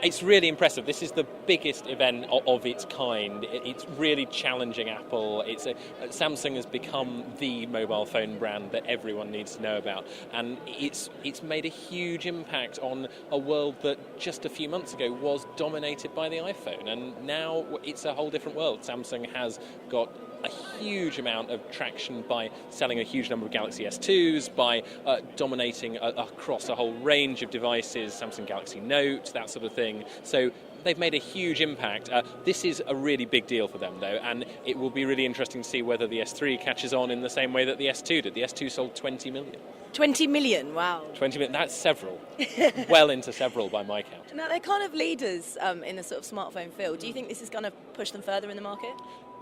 It's really impressive. This is the biggest event of its kind. It's really challenging Apple. Samsung has become the mobile phone brand that everyone needs to know about, and it's made a huge impact on a world that just a few months ago was dominated by the iPhone, and now it's a whole different world. Samsung has got a huge amount of traction by selling a huge number of Galaxy S2s, by dominating across a whole range of devices, Samsung Galaxy Note, that sort of thing. So they've made a huge impact. This is a really big deal for them, though, and it will be really interesting to see whether the S3 catches on in the same way that the S2 did. The S2 sold 20 million. 20 million, wow. 20 million, that's several. Well into several by my count. Now, they're kind of leaders in the sort of smartphone field. Do you think this is going to push them further in the market?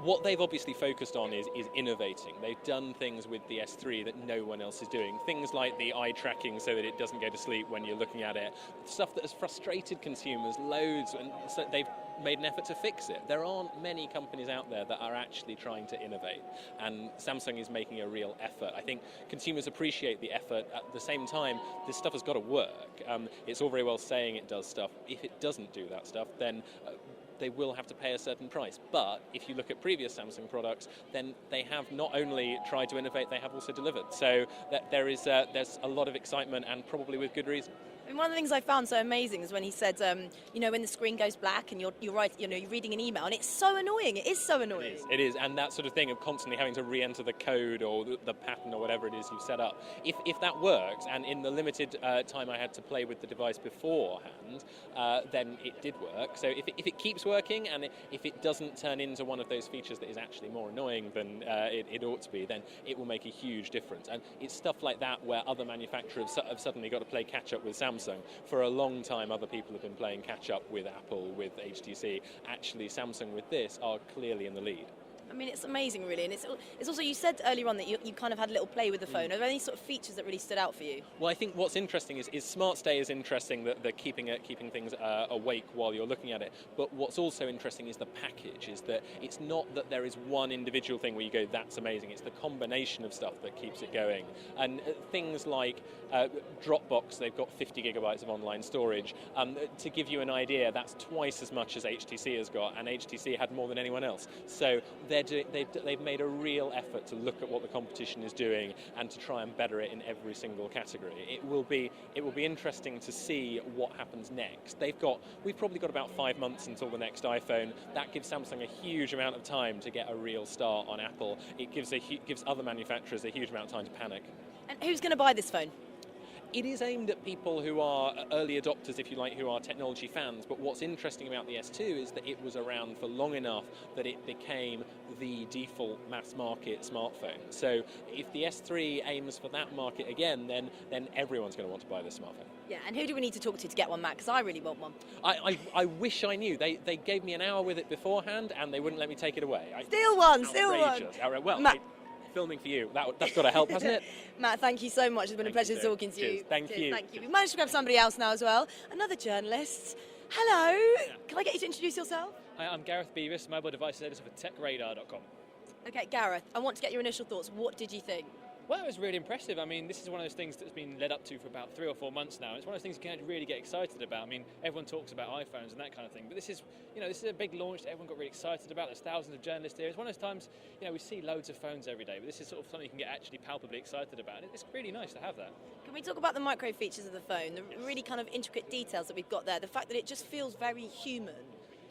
What they've obviously focused on is innovating. They've done things with the S3 that no one else is doing. Things like the eye tracking so that it doesn't go to sleep when you're looking at it. Stuff that has frustrated consumers loads, and so they've made an effort to fix it. There aren't many companies out there that are actually trying to innovate, and Samsung is making a real effort. I think consumers appreciate the effort. At the same time, this stuff has got to work. It's all very well saying it does stuff. If it doesn't do that stuff, then they will have to pay a certain price. But if you look at previous Samsung products, then they have not only tried to innovate, they have also delivered. So there's a lot of excitement, and probably with good reason. I mean, one of the things I found so amazing is when he said, when the screen goes black and you're reading an email, and it's so annoying. It is so annoying. It is, and that sort of thing of constantly having to re-enter the code or the pattern or whatever it is you've set up. If that works, and in the limited time I had to play with the device beforehand, then it did work. So if it keeps working, and if it doesn't turn into one of those features that is actually more annoying than it ought to be, then it will make a huge difference. And it's stuff like that where other manufacturers have suddenly got to play catch-up with Samsung. For a long time, other people have been playing catch-up with Apple, with HTC. Actually, Samsung with this are clearly in the lead. I mean, it's amazing, really, and it's also, you said earlier on that you kind of had a little play with the phone. Are there any sort of features that really stood out for you? Well, I think what's interesting is Smart Stay is interesting, that they're keeping things awake while you're looking at it. But what's also interesting is the package, is that it's not that there is one individual thing where you go, that's amazing. It's the combination of stuff that keeps it going. And things like Dropbox, they've got 50 gigabytes of online storage. To give you an idea, that's twice as much as HTC has got, and HTC had more than anyone else. So they've made a real effort to look at what the competition is doing and to try and better it in every single category. It will be interesting to see what happens next. We've probably got about 5 months until the next iPhone. That gives Samsung a huge amount of time to get a real start on Apple. It gives other manufacturers a huge amount of time to panic. And who's going to buy this phone? It is aimed at people who are early adopters, if you like, who are technology fans. But what's interesting about the S2 is that it was around for long enough that it became the default mass market smartphone. So if the S3 aims for that market again, then everyone's going to want to buy this smartphone. Yeah, and who do we need to talk to get one, Matt? Because I really want one. I wish I knew. They gave me an hour with it beforehand, and they wouldn't let me take it away. Steal one. Well, Matt. Filming for you, that's got to help, hasn't it? Matt, thank you so much. It's been a pleasure talking to you. Thank you. Thank you. We've managed to grab somebody else now as well. Another journalist. Hello. Can I get you to introduce yourself? Hi, I'm Gareth Beavis, mobile devices editor for TechRadar.com. Okay, Gareth, I want to get your initial thoughts. What did you think? Well, it was really impressive. I mean, this is one of those things that's been led up to for about 3 or 4 months now. It's one of those things you can really get excited about. I mean, everyone talks about iPhones and that kind of thing, but this is, this is a big launch that everyone got really excited about. There's thousands of journalists here. It's one of those times, we see loads of phones every day, but this is sort of something you can get actually palpably excited about. It's really nice to have that. Can we talk about the micro features of the phone, the really kind of intricate details that we've got there, the fact that it just feels very human?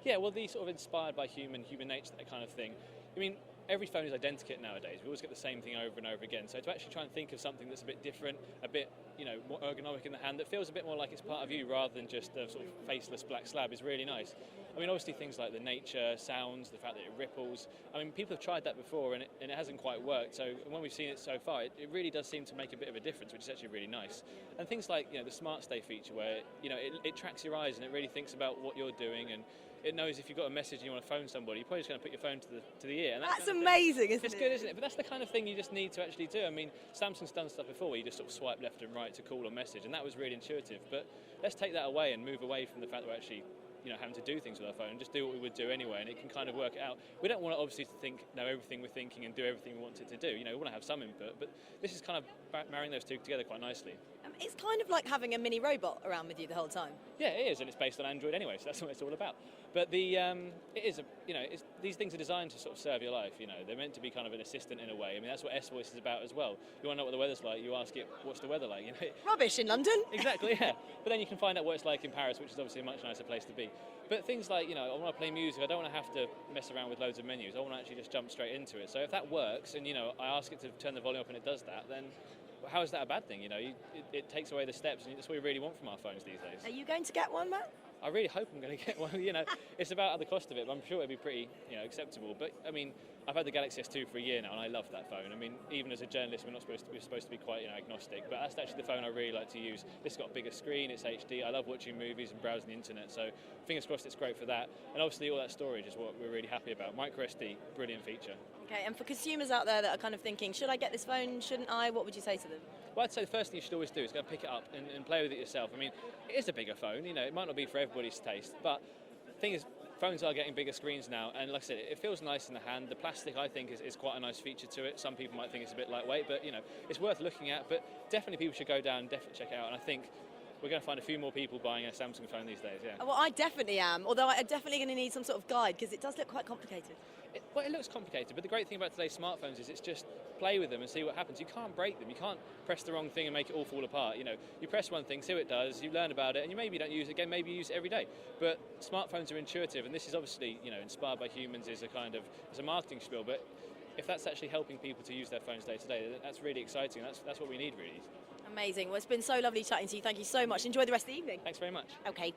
Yeah, well, these sort of inspired by human nature, that kind of thing. I mean, every phone is identical nowadays. We always get the same thing over and over again. So to actually try and think of something that's a bit different, a bit, more ergonomic in the hand, that feels a bit more like it's part of you rather than just a sort of faceless black slab is really nice. I mean, obviously things like the nature, sounds, the fact that it ripples. I mean, people have tried that before and it hasn't quite worked. So when we've seen it so far, it really does seem to make a bit of a difference, which is actually really nice. And things like, the Smart Stay feature where, it tracks your eyes and it really thinks about what you're doing, and it knows if you've got a message and you want to phone somebody, you're probably just going to put your phone to the ear. And that's amazing, isn't it? It's good, isn't it? But that's the kind of thing you just need to actually do. I mean, Samsung's done stuff before where you just sort of swipe left and right to call or message, and that was really intuitive. But let's take that away and move away from the fact that we're actually having to do things with our phone, just do what we would do anyway, and it can kind of work it out. We don't want it obviously to know everything we're thinking and do everything we want it to do. We want to have some input, but this is kind of marrying those two together quite nicely. It's kind of like having a mini robot around with you the whole time. Yeah, it is, and it's based on Android anyway, so that's what it's all about. But it is these things are designed to sort of serve your life. They're meant to be kind of an assistant in a way. I mean, that's what S Voice is about as well. You want to know what the weather's like, you ask it, what's the weather like? Rubbish in London. Exactly, yeah. But then you can find out what it's like in Paris, which is obviously a much nicer place to be. But things like, I want to play music, I don't want to have to mess around with loads of menus. I want to actually just jump straight into it. So if that works, and I ask it to turn the volume up and it does that, then how is that a bad thing? It takes away the steps, and that's what we really want from our phones these days. Are you going to get one, Matt? I really hope I'm going to get one. It's about the cost of it, but I'm sure it'll be pretty, acceptable. But I mean, I've had the Galaxy S2 for a year now, and I love that phone. I mean, even as a journalist, we're supposed to be quite, agnostic. But that's actually the phone I really like to use. It's got a bigger screen, it's HD. I love watching movies and browsing the internet. So fingers crossed, it's great for that. And obviously, all that storage is what we're really happy about. Micro SD, brilliant feature. Okay, and for consumers out there that are kind of thinking, should I get this phone? Shouldn't I? What would you say to them? Well, I'd say the first thing you should always do is go and pick it up and play with it yourself. I mean, it is a bigger phone, it might not be for everybody's taste, but the thing is, phones are getting bigger screens now, and like I said, it feels nice in the hand. The plastic, I think, is quite a nice feature to it. Some people might think it's a bit lightweight, but, it's worth looking at, but definitely people should go down and definitely check it out, and I think we're going to find a few more people buying a Samsung phone these days, yeah. Well, I definitely am, although I'm definitely going to need some sort of guide, because it does look quite complicated. It looks complicated, but the great thing about today's smartphones is it's just play with them and see what happens. You can't break them. You can't press the wrong thing and make it all fall apart. You press one thing, see what it does, you learn about it, and you maybe don't use it again, maybe you use it every day. But smartphones are intuitive, and this is obviously, inspired by humans as a marketing spiel, but if that's actually helping people to use their phones day to day, that's really exciting. That's what we need, really. Amazing. Well, it's been so lovely chatting to you. Thank you so much. Enjoy the rest of the evening. Thanks very much. Okay.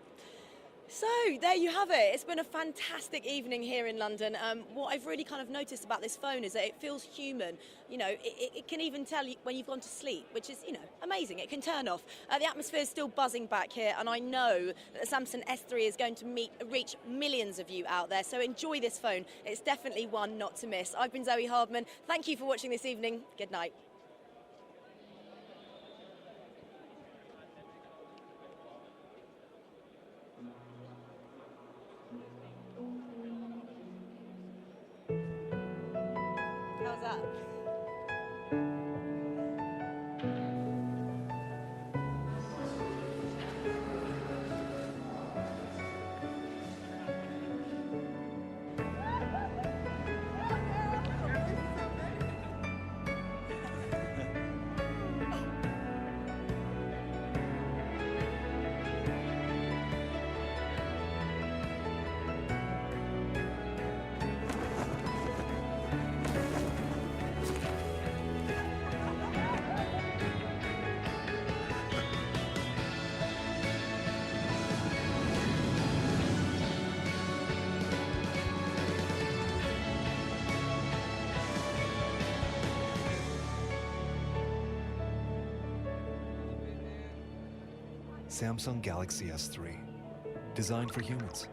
So there you have it. It's been a fantastic evening here in London. What I've really kind of noticed about this phone is that it feels human. It can even tell you when you've gone to sleep, which is, amazing. It can turn off. The atmosphere is still buzzing back here, and I know that the Samsung S3 is going to reach millions of you out there. So enjoy this phone. It's definitely one not to miss. I've been Zoe Hardman. Thank you for watching this evening. Good night. How's that? Samsung Galaxy S3, designed for humans.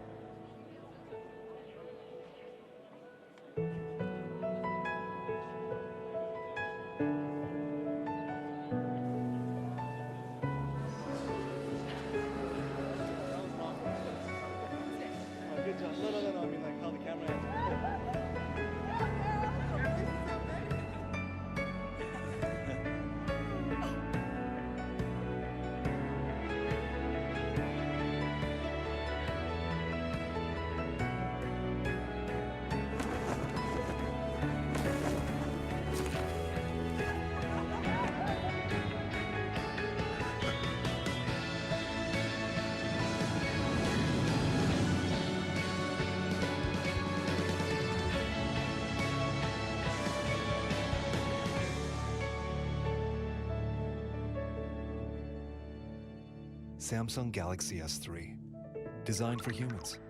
Good job. No, I mean like how the camera has. Samsung Galaxy S3. Designed for humans.